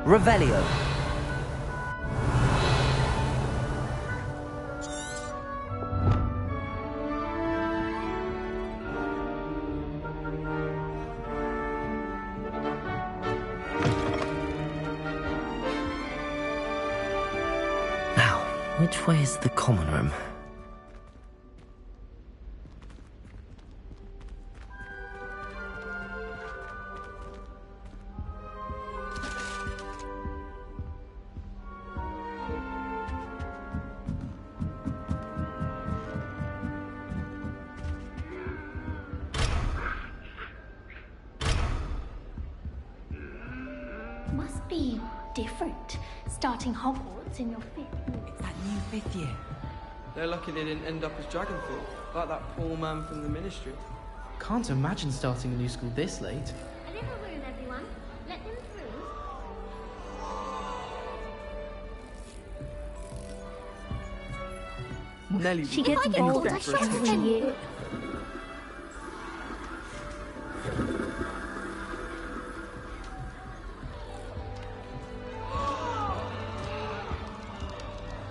Revelio. Now, which way is the common room? Must be different, starting Hogwarts in your 5th year. It's that new 5th year. They're lucky they didn't end up as Dragonfield, like that poor man from the Ministry. Can't imagine starting a new school this late. A little room, everyone. Let them through. Nelly, She gets bored every year.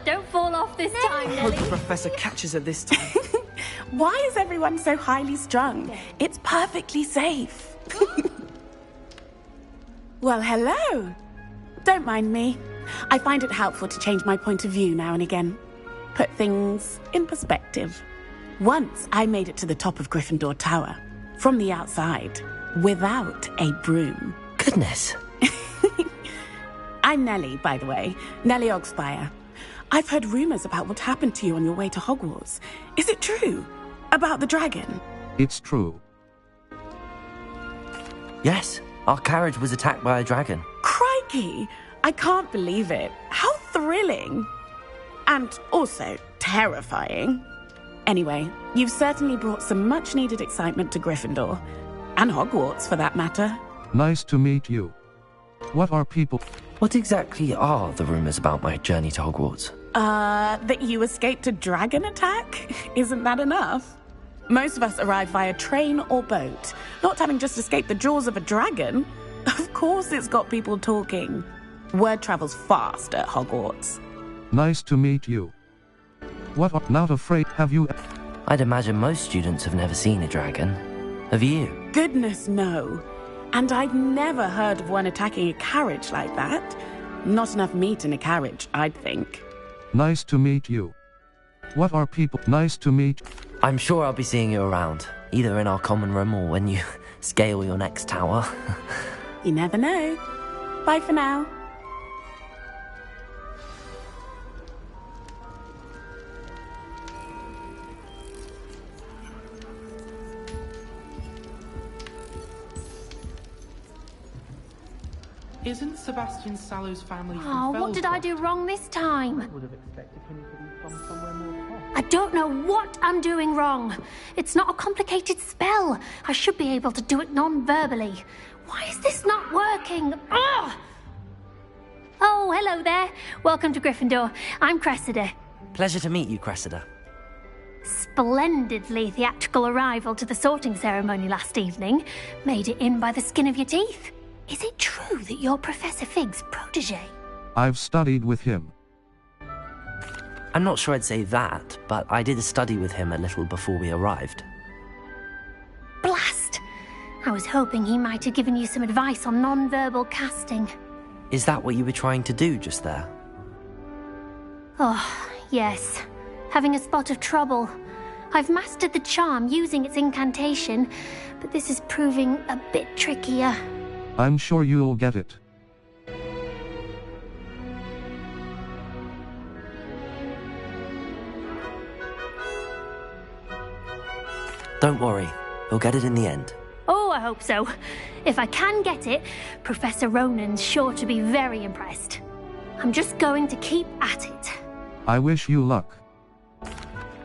Don't fall off this time, I hope Nelly. the Professor catches her this time. Why is everyone so highly strung? It's perfectly safe. Well, hello. Don't mind me. I find it helpful to change my point of view now and again. Put things in perspective. Once I made it to the top of Gryffindor Tower, from the outside, without a broom. Goodness. I'm Nellie, by the way. Nellie Ogspire. I've heard rumors about what happened to you on your way to Hogwarts. Is it true? About the dragon? It's true. Yes, our carriage was attacked by a dragon. Crikey! I can't believe it. How thrilling! And also terrifying. Anyway, you've certainly brought some much-needed excitement to Gryffindor. And Hogwarts, for that matter. Nice to meet you. What are people? What exactly are the rumors about my journey to Hogwarts? That you escaped a dragon attack? Isn't that enough? Most of us arrive via train or boat, not having just escaped the jaws of a dragon. Of course it's got people talking. Word travels fast at Hogwarts. Nice to meet you. What are not afraid? Have you? I'd imagine most students have never seen a dragon. Have you? Goodness, no. And I'd never heard of one attacking a carriage like that. Not enough meat in a carriage, I'd think. Nice to meet you. What are people? Nice to meet. I'm sure I'll be seeing you around, either in our common room or when you scale your next tower. You never know. Bye for now. Isn't Sebastian Sallow's family from Oh, what did I do Fellscroft? wrong this time? I would have expected him to be from somewhere more posh. I don't know what I'm doing wrong. It's not a complicated spell. I should be able to do it non-verbally. Why is this not working? Ugh! Oh, hello there. Welcome to Gryffindor. I'm Cressida. Pleasure to meet you, Cressida. Splendidly theatrical arrival to the sorting ceremony last evening. Made it in by the skin of your teeth. Is it true that you're Professor Fig's protege? I've studied with him. I'm not sure I'd say that, but I did study with him a little before we arrived. Blast! I was hoping he might have given you some advice on non-verbal casting. Is that what you were trying to do just there? Oh, yes. Having a spot of trouble. I've mastered the charm using its incantation, but this is proving a bit trickier. I'm sure you'll get it. Don't worry, we'll get it in the end. Oh, I hope so. If I can get it, Professor Ronan's sure to be very impressed. I'm just going to keep at it. I wish you luck.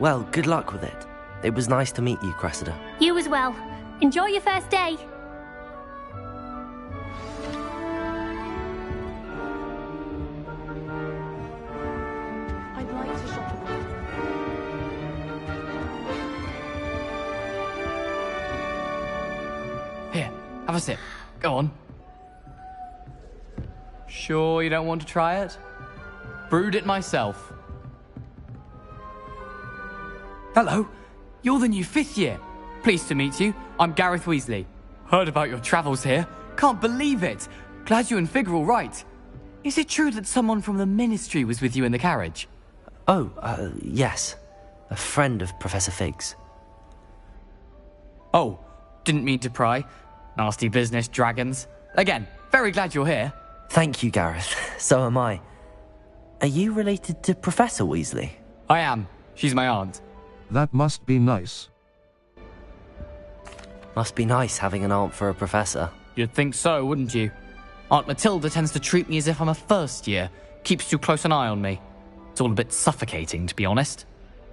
Well, good luck with it. It was nice to meet you, Cressida. You as well. Enjoy your first day. I'd like to shop. Here, have a sip. Go on. Sure you don't want to try it? Brewed it myself. Hello, you're the new 5th year. Pleased to meet you. I'm Gareth Weasley. Heard about your travels here. Can't believe it. Glad you and Fig are all right. Is it true that someone from the Ministry was with you in the carriage? Oh, yes. A friend of Professor Fig's. Oh, didn't mean to pry. Nasty business, dragons. Again, very glad you're here. Thank you, Gareth. So am I. Are you related to Professor Weasley? I am. She's my aunt. That must be nice. Must be nice having an aunt for a professor. You'd think so, wouldn't you? Aunt Matilda tends to treat me as if I'm a first year. Keeps too close an eye on me. It's all a bit suffocating, to be honest.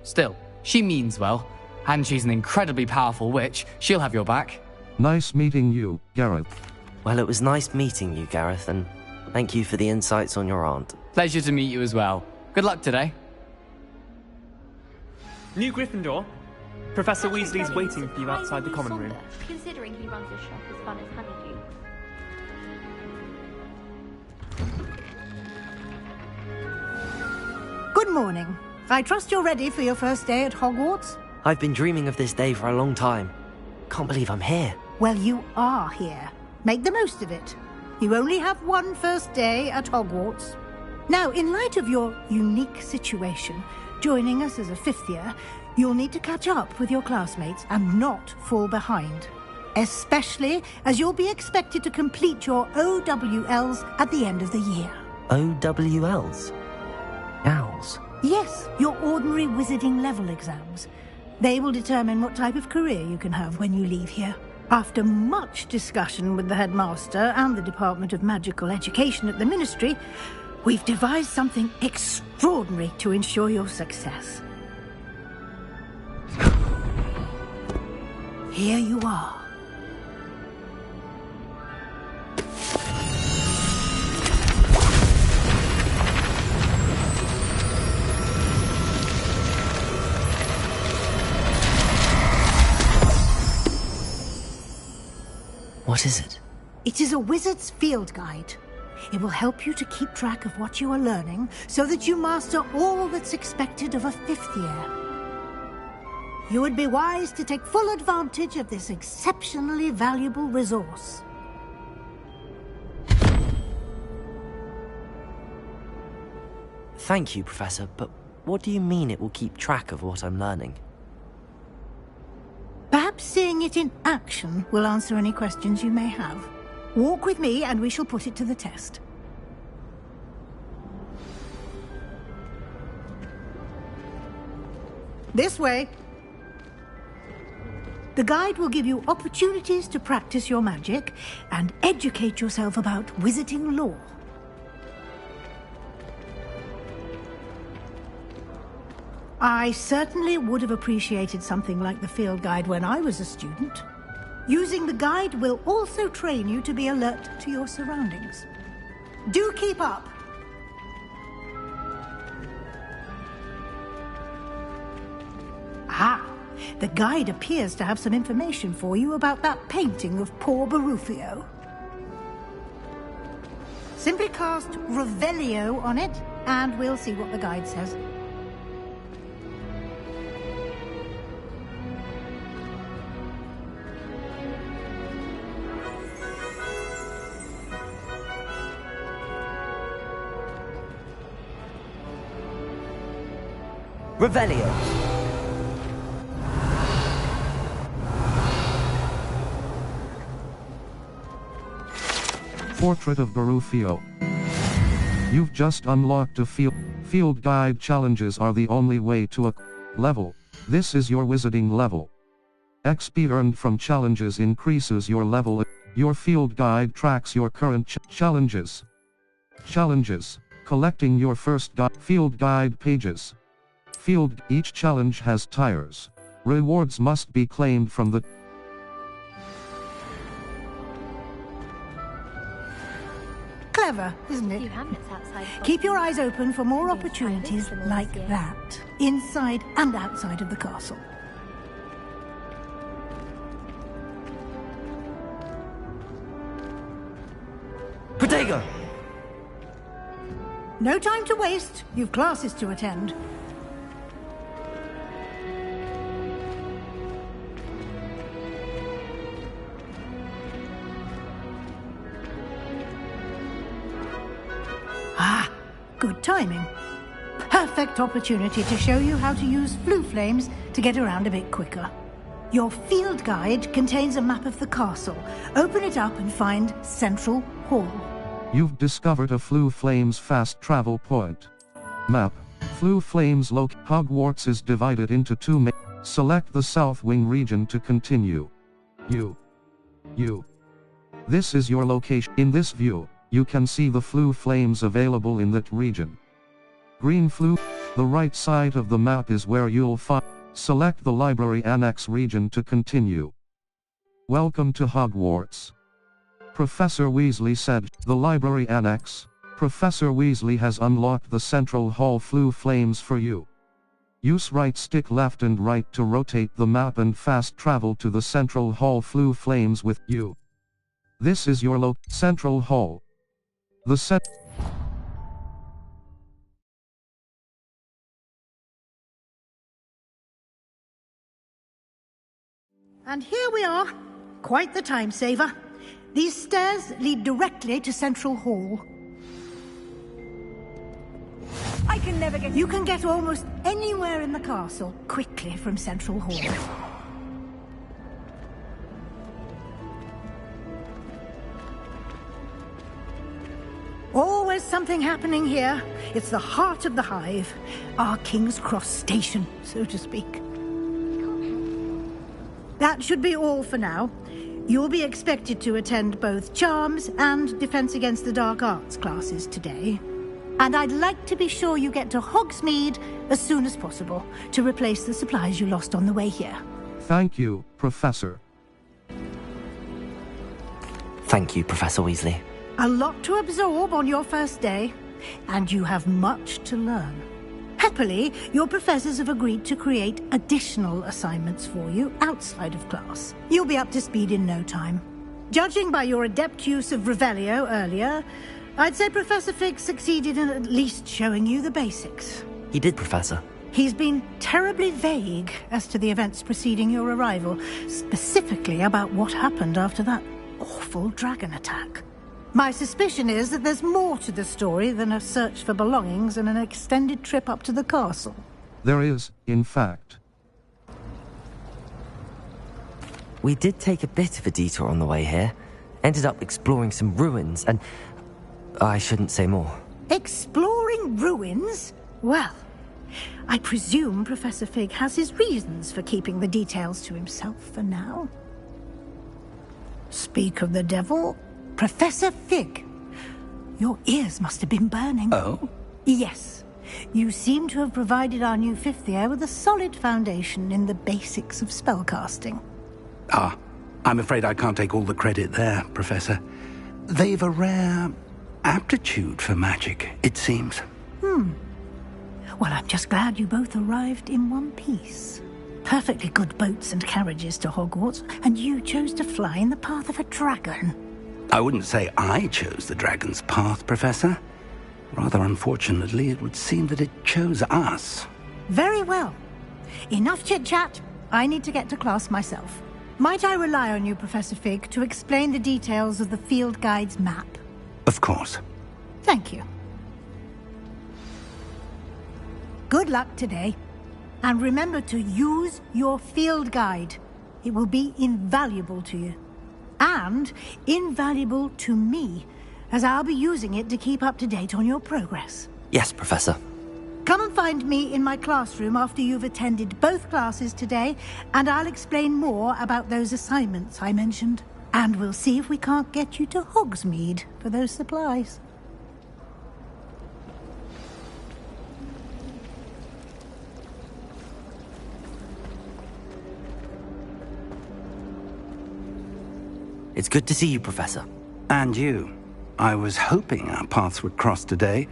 Still, she means well. And she's an incredibly powerful witch. She'll have your back. Nice meeting you, Gareth. Well, it was nice meeting you, Gareth, and thank you for the insights on your aunt. Pleasure to meet you as well. Good luck today. New Gryffindor. Professor Weasley's waiting for you outside the common room. Considering he runs a shop as fun as Honeydew. Good morning. I trust you're ready for your first day at Hogwarts? I've been dreaming of this day for a long time. Can't believe I'm here. Well, you are here. Make the most of it. You only have one first day at Hogwarts. Now, in light of your unique situation, joining us as a 5th year, you'll need to catch up with your classmates and not fall behind. Especially as you'll be expected to complete your OWLs at the end of the year. OWLs? Owls? Yes, your ordinary wizarding level exams. They will determine what type of career you can have when you leave here. After much discussion with the headmaster and the Department of Magical Education at the Ministry, we've devised something extraordinary to ensure your success. Here you are. What is it? It is a wizard's field guide. It will help you to keep track of what you are learning so that you master all that's expected of a 5th year. You would be wise to take full advantage of this exceptionally valuable resource. Thank you, Professor, but what do you mean it will keep track of what I'm learning? Perhaps seeing it in action will answer any questions you may have. Walk with me and we shall put it to the test. This way. The guide will give you opportunities to practice your magic and educate yourself about wizarding lore. I certainly would have appreciated something like the field guide when I was a student. Using the guide will also train you to be alert to your surroundings. Do keep up! Ah, the guide appears to have some information for you about that painting of poor Barufio. Simply cast Revelio on it, and we'll see what the guide says. Revelio. Portrait of Barufio. You've just unlocked a field guide. Challenges are the only way to a level. This is your wizarding level. XP earned from challenges increases your level. Your field guide tracks your current challenges. Collecting your first field guide pages. Each challenge has tires. Rewards must be claimed from the Clever, isn't it? Keep your eyes open for more opportunities like that, inside and outside of the castle. Protego! No time to waste. You've classes to attend. Ah, good timing. Perfect opportunity to show you how to use flue flames to get around a bit quicker. Your field guide contains a map of the castle. Open it up and find Central Hall. You've discovered a Flue Flames fast travel point. Map. Flue Flames Hogwarts is divided into two Select the South Wing region to continue. This is your location. In this view, you can see the Flue Flames available in that region. Green Flue. The right side of the map is where you'll find. Select the Library Annex region to continue. Welcome to Hogwarts. Professor Weasley said, the Library Annex. Professor Weasley has unlocked the Central Hall Flue Flames for you. Use right stick left and right to rotate the map and fast travel to the Central Hall Flue Flames with you. This is your Central Hall. The And here we are. Quite the time saver. These stairs lead directly to Central Hall. I can never get... You can get almost anywhere in the castle quickly from Central Hall. Always something happening here. It's the heart of the hive. Our King's Cross station, so to speak. That should be all for now. You'll be expected to attend both Charms and Defense Against the Dark Arts classes today. And I'd like to be sure you get to Hogsmeade as soon as possible to replace the supplies you lost on the way here. Thank you, Professor. Thank you, Professor Weasley. A lot to absorb on your first day, and you have much to learn. Happily, your professors have agreed to create additional assignments for you outside of class. You'll be up to speed in no time. Judging by your adept use of Revelio earlier, I'd say Professor Fig succeeded in at least showing you the basics. He did, Professor. He's been terribly vague as to the events preceding your arrival, specifically about what happened after that awful dragon attack. My suspicion is that there's more to the story than a search for belongings and an extended trip up to the castle. There is, in fact. We did take a bit of a detour on the way here. Ended up exploring some ruins and... I shouldn't say more. Exploring ruins? Well, I presume Professor Fig has his reasons for keeping the details to himself for now. Speak of the devil... Professor Fig, your ears must have been burning. Oh? Yes. You seem to have provided our new fifth year with a solid foundation in the basics of spellcasting. Ah, I'm afraid I can't take all the credit there, Professor. They've a rare aptitude for magic, it seems. Well, I'm just glad you both arrived in one piece. Perfectly good boats and carriages to Hogwarts, and you chose to fly in the path of a dragon. I wouldn't say I chose the dragon's path, Professor. Rather unfortunately, it would seem that it chose us. Very well. Enough chit-chat. I need to get to class myself. Might I rely on you, Professor Fig, to explain the details of the field guide's map? Of course. Thank you. Good luck today. And remember to use your field guide. It will be invaluable to you. And invaluable to me, as I'll be using it to keep up to date on your progress. Yes, Professor. Come and find me in my classroom after you've attended both classes today, and I'll explain more about those assignments I mentioned. And we'll see if we can't get you to Hogsmeade for those supplies. It's good to see you, Professor. And you. I was hoping our paths would cross today,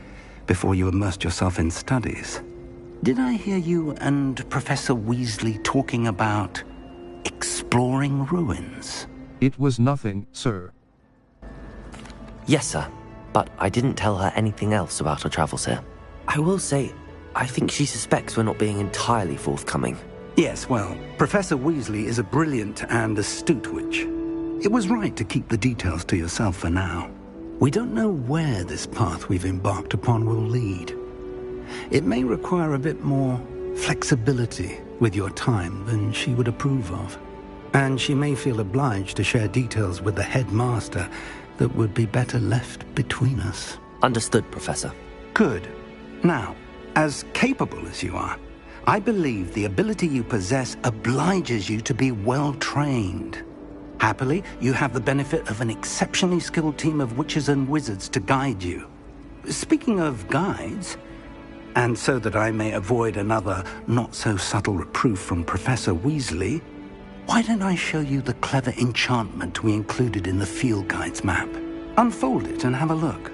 before you immersed yourself in studies. Did I hear you and Professor Weasley talking about exploring ruins? It was nothing, sir. Yes, sir. but I didn't tell her anything else about our travels here. I will say, I think she suspects we're not being entirely forthcoming. Yes, well, Professor Weasley is a brilliant and astute witch. It was right to keep the details to yourself for now. We don't know where this path we've embarked upon will lead. It may require a bit more flexibility with your time than she would approve of. And she may feel obliged to share details with the headmaster that would be better left between us. Understood, Professor. Good. Now, as capable as you are, I believe the ability you possess obliges you to be well-trained. Happily, you have the benefit of an exceptionally skilled team of witches and wizards to guide you. Speaking of guides, and so that I may avoid another not-so-subtle reproof from Professor Weasley, why don't I show you the clever enchantment we included in the field guide's map? Unfold it and have a look.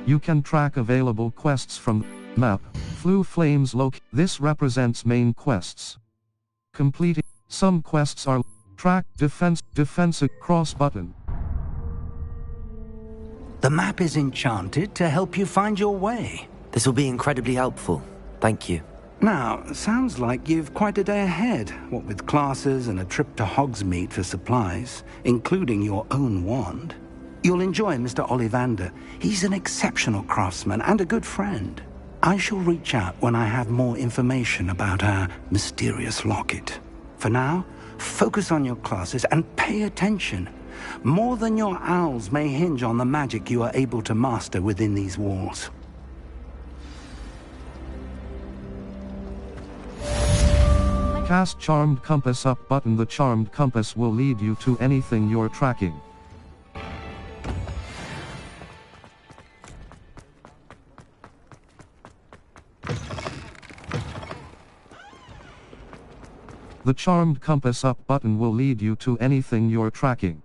You can track available quests from the map. Flue Flames This represents main quests. Completing some quests are track, defensive, cross button. The map is enchanted to help you find your way. This will be incredibly helpful. Thank you. Now, sounds like you've quite a day ahead, what with classes and a trip to Hogsmeade for supplies, including your own wand. You'll enjoy Mr. Ollivander. He's an exceptional craftsman and a good friend. I shall reach out when I have more information about our mysterious locket. For now, focus on your classes and pay attention. More than your owls may hinge on the magic you are able to master within these walls. Cast Charmed Compass up button. The Charmed Compass will lead you to anything you're tracking. The Charmed Compass up button will lead you to anything you're tracking.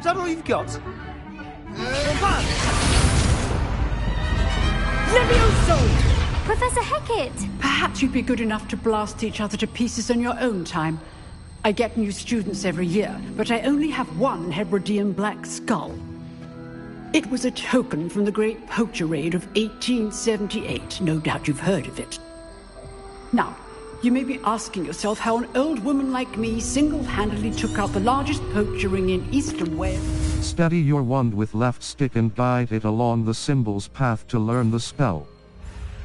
Is that all you've got? Levioso! Professor Hecat! Perhaps you'd be good enough to blast each other to pieces on your own time. I get new students every year, but I only have one Hebridean black skull. It was a token from the Great Poacher Raid of 1878. No doubt you've heard of it. Now, you may be asking yourself how an old woman like me single-handedly took out the largest poacher ring in eastern Wales. Steady your wand with left stick and guide it along the symbol's path to learn the spell.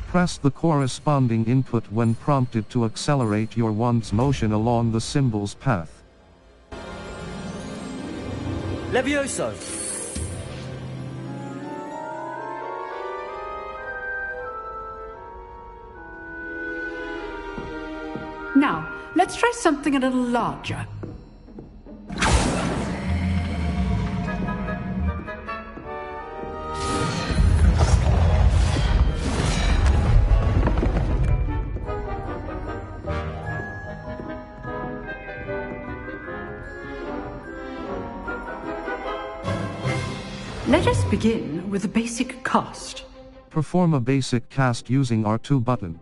Press the corresponding input when prompted to accelerate your wand's motion along the symbol's path. Levioso! Now, let's try something a little larger. Let us begin with a basic cast. Perform a basic cast using R2 button.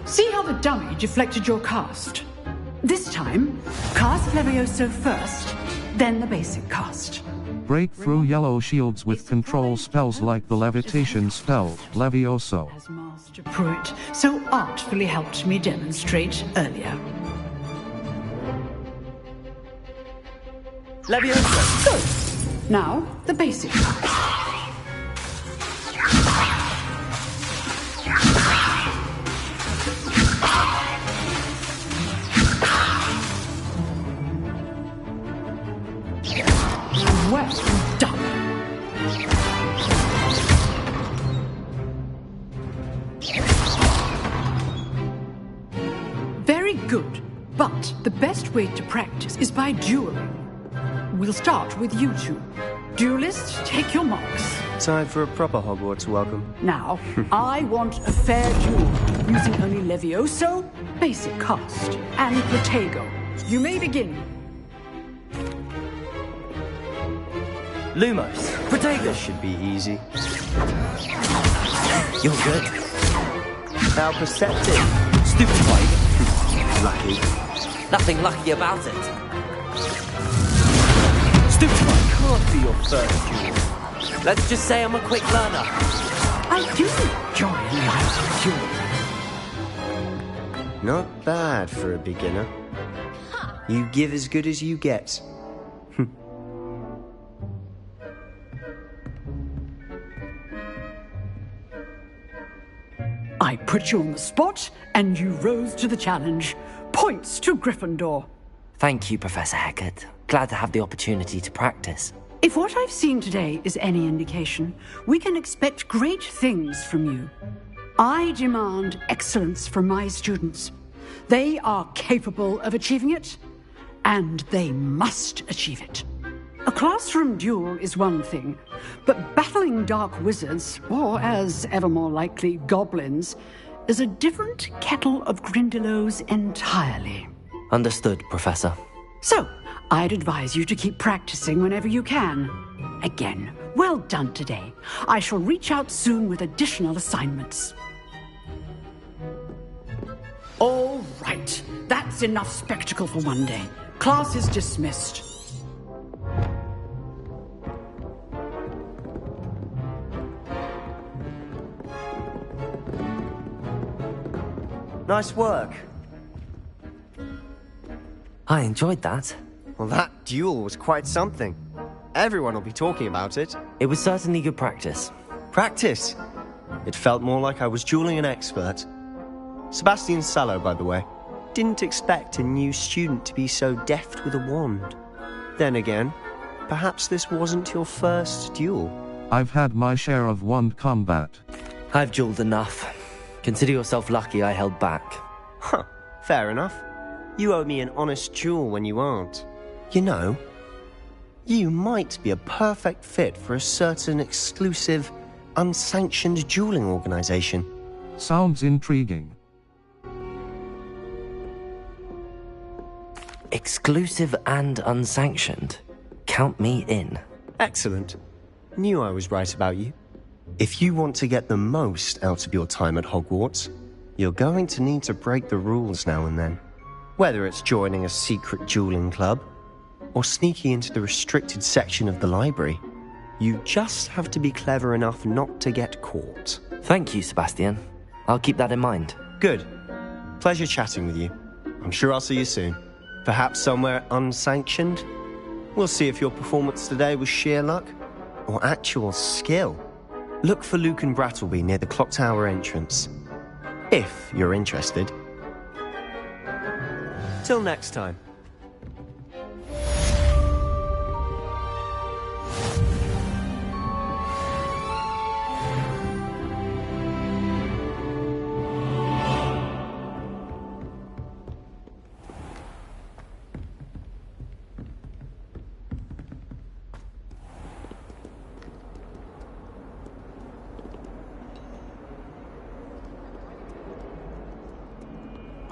See how the dummy deflected your cast? This time, cast Levioso first, then the basic cast. Break through yellow shields with control spells like the levitation spell, Levioso. As Master Pruitt so artfully helped me demonstrate earlier. Levioso! Good. Now, the basic cast. Well done. Very good. But the best way to practice is by dueling. We'll start with you two. Duelists, take your marks. Time for a proper Hogwarts welcome. Now, I want a fair duel, using only Levioso, basic cast, and Protego. You may begin. Lumos. Protego. This should be easy. You're good. How perceptive. Stupefied. Lucky. Nothing lucky about it. Stupefied can't be your first duel. Let's just say I'm a quick learner. I do enjoy life duel. Not bad for a beginner. You give as good as you get. I put you on the spot, and you rose to the challenge. Points to Gryffindor. Thank you, Professor Hecat. Glad to have the opportunity to practice. If what I've seen today is any indication, we can expect great things from you. I demand excellence from my students. They are capable of achieving it, and they must achieve it. A classroom duel is one thing, but battling dark wizards, or as ever more likely, goblins, is a different kettle of Grindylows entirely. Understood, Professor. So, I'd advise you to keep practicing whenever you can. Again, well done today. I shall reach out soon with additional assignments. All right, that's enough spectacle for one day. Class is dismissed. Nice work. I enjoyed that. Well, that duel was quite something. Everyone will be talking about it. It was certainly good practice. Practice? It felt more like I was dueling an expert. Sebastian Sallow, by the way. Didn't expect a new student to be so deft with a wand. Then again, perhaps this wasn't your first duel. I've had my share of wand combat. I've dueled enough. Consider yourself lucky I held back. Huh, fair enough. You owe me an honest duel when you aren't. You know, you might be a perfect fit for a certain exclusive, unsanctioned dueling organization. Sounds intriguing. Exclusive and unsanctioned. Count me in. Excellent. Knew I was right about you. If you want to get the most out of your time at Hogwarts, you're going to need to break the rules now and then. Whether it's joining a secret dueling club, or sneaking into the restricted section of the library, you just have to be clever enough not to get caught. Thank you, Sebastian. I'll keep that in mind. Good. Pleasure chatting with you. I'm sure I'll see you soon. Perhaps somewhere unsanctioned? We'll see if your performance today was sheer luck, or actual skill. Look for Luke and Brattleby near the clock tower entrance. If you're interested. Till next time.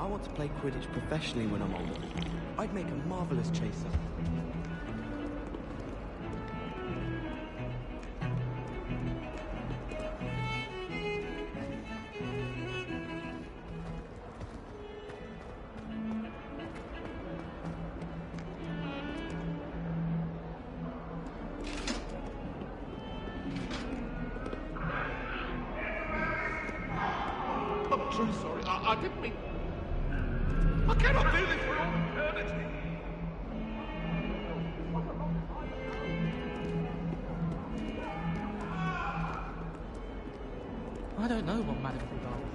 I want to play Quidditch professionally when I'm older. I'd make a marvellous chaser. I'm truly sorry. I didn't mean... I cannot do this for all eternity. I don't know what Madame Coulthard is.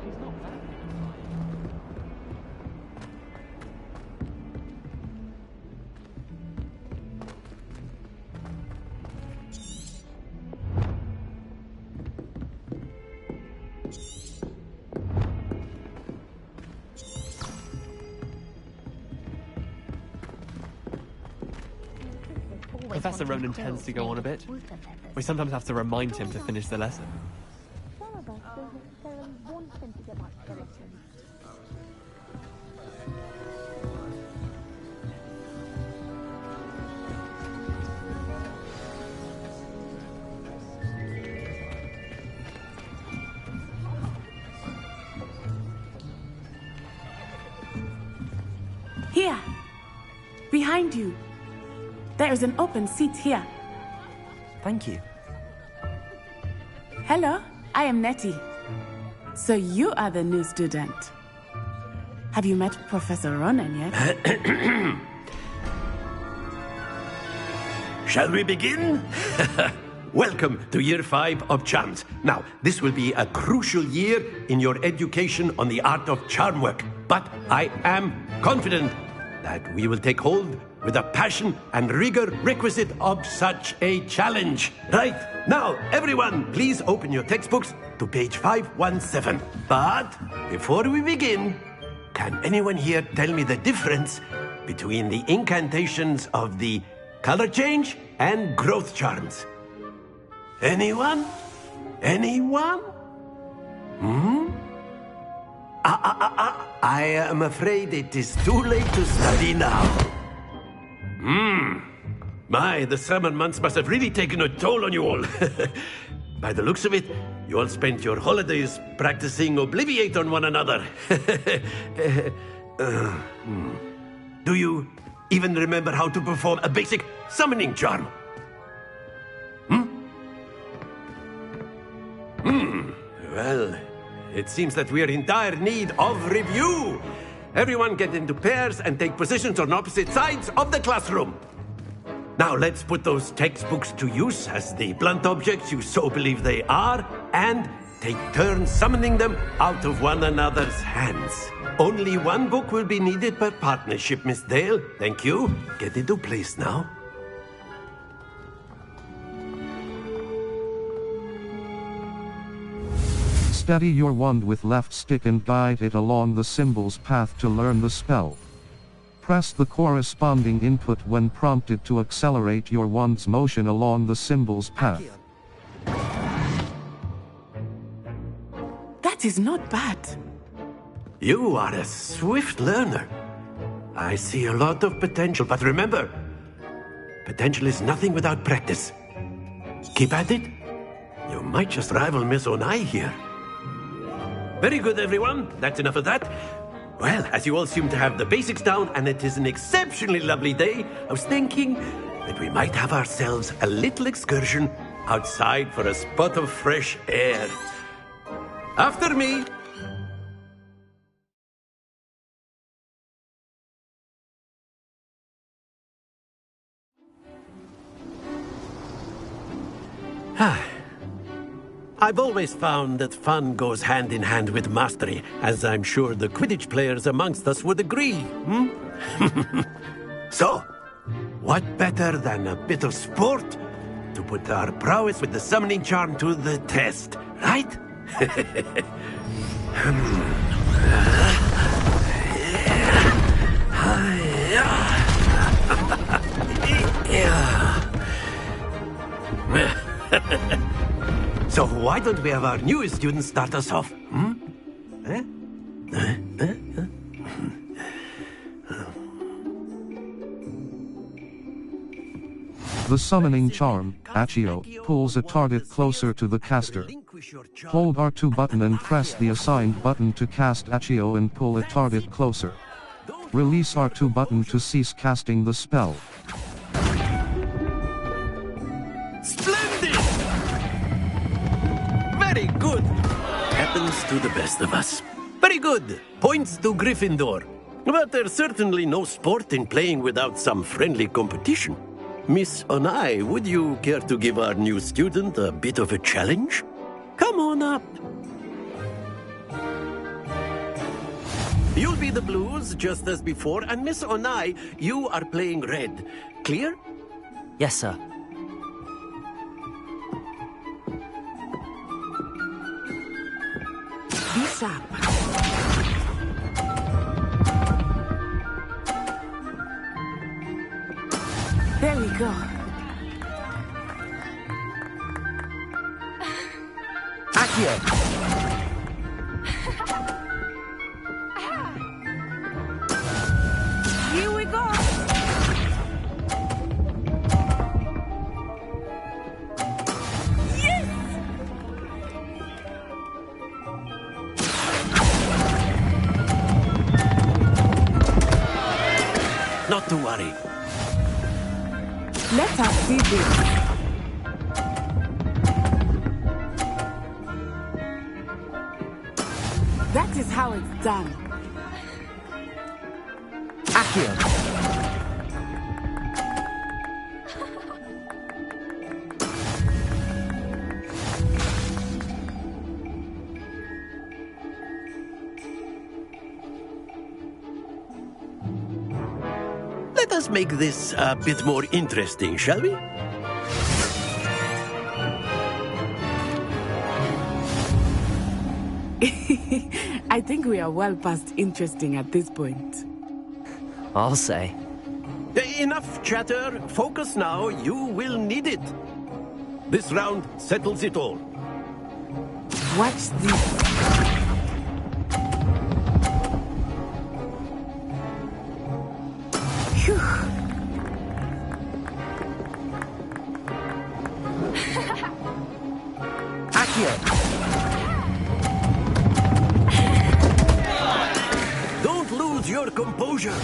She's not that big Professor Ronan tends to go on a bit. We sometimes have to remind him to finish the lesson. Here. Behind you. There is an open seat here. Thank you. Hello, I am Nettie. So you are the new student. Have you met Professor Ronan yet? Shall we begin? Welcome to Year 5 of Charms. Now, this will be a crucial year in your education on the art of charm work. But I am confident that we will take hold with the passion and rigor requisite of such a challenge. Right, now, everyone, please open your textbooks to page 517. But before we begin, can anyone here tell me the difference between the incantations of the color change and growth charms? Anyone? Anyone? I am afraid it is too late to study now. My, the summer months must have really taken a toll on you all. By the looks of it, you all spent your holidays practicing Obliviate on one another. Do you even remember how to perform a basic summoning charm? Well, it seems that we are in dire need of review. Everyone get into pairs and take positions on opposite sides of the classroom. Now let's put those textbooks to use as the blunt objects you so believe they are, and take turns summoning them out of one another's hands. Only one book will be needed per partnership, Miss Dale. Thank you. Get into place now. Steady your wand with left stick and guide it along the symbol's path to learn the spell. Press the corresponding input when prompted to accelerate your wand's motion along the symbol's path. That is not bad. You are a swift learner. I see a lot of potential, but remember, potential is nothing without practice. Keep at it. You might just rival Miss Onai here. Very good, everyone. That's enough of that. Well, as you all seem to have the basics down, and it is an exceptionally lovely day, I was thinking that we might have ourselves a little excursion outside for a spot of fresh air. After me. I've always found that fun goes hand in hand with mastery, as I'm sure the Quidditch players amongst us would agree, So, what better than a bit of sport to put our prowess with the summoning charm to the test, right? So why don't we have our newest student start us off? The summoning charm, Accio, pulls a target closer to the caster. Hold R2 button and press the assigned button to cast Accio and pull a target closer. Release R2 button to cease casting the spell. Splendid! Very good. Happens to the best of us. Very good. Points to Gryffindor. But there's certainly no sport in playing without some friendly competition. Miss Onai, would you care to give our new student a bit of a challenge? Come on up. You'll be the blues, just as before, and Miss Onai, you are playing red. Clear? Yes, sir. This up. There we go. Accio! Here we go! Yes! Not to worry. Let us see this. That is how it's done. Accio! Let us make this a bit more interesting, shall we? I think we are well past interesting at this point. I'll say. Enough chatter. Focus now. You will need it. This round settles it all. Watch this. Phew. Accio! Don't lose your composure.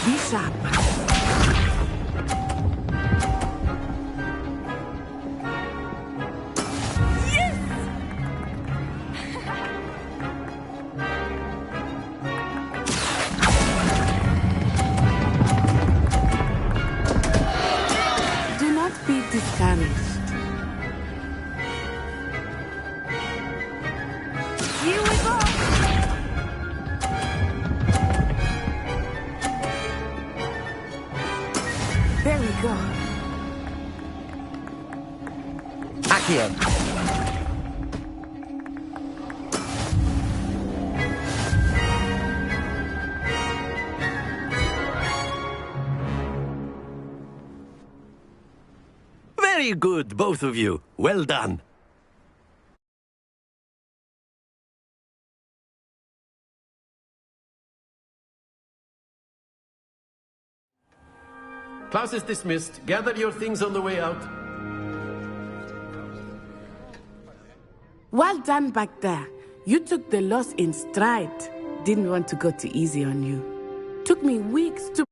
Be sharp. Do not be discouraged. Here we go! There we go. Accio! Very good, both of you. Well done. Class is dismissed. Gather your things on the way out. Well done back there. You took the loss in stride. Didn't want to go too easy on you. Took me weeks to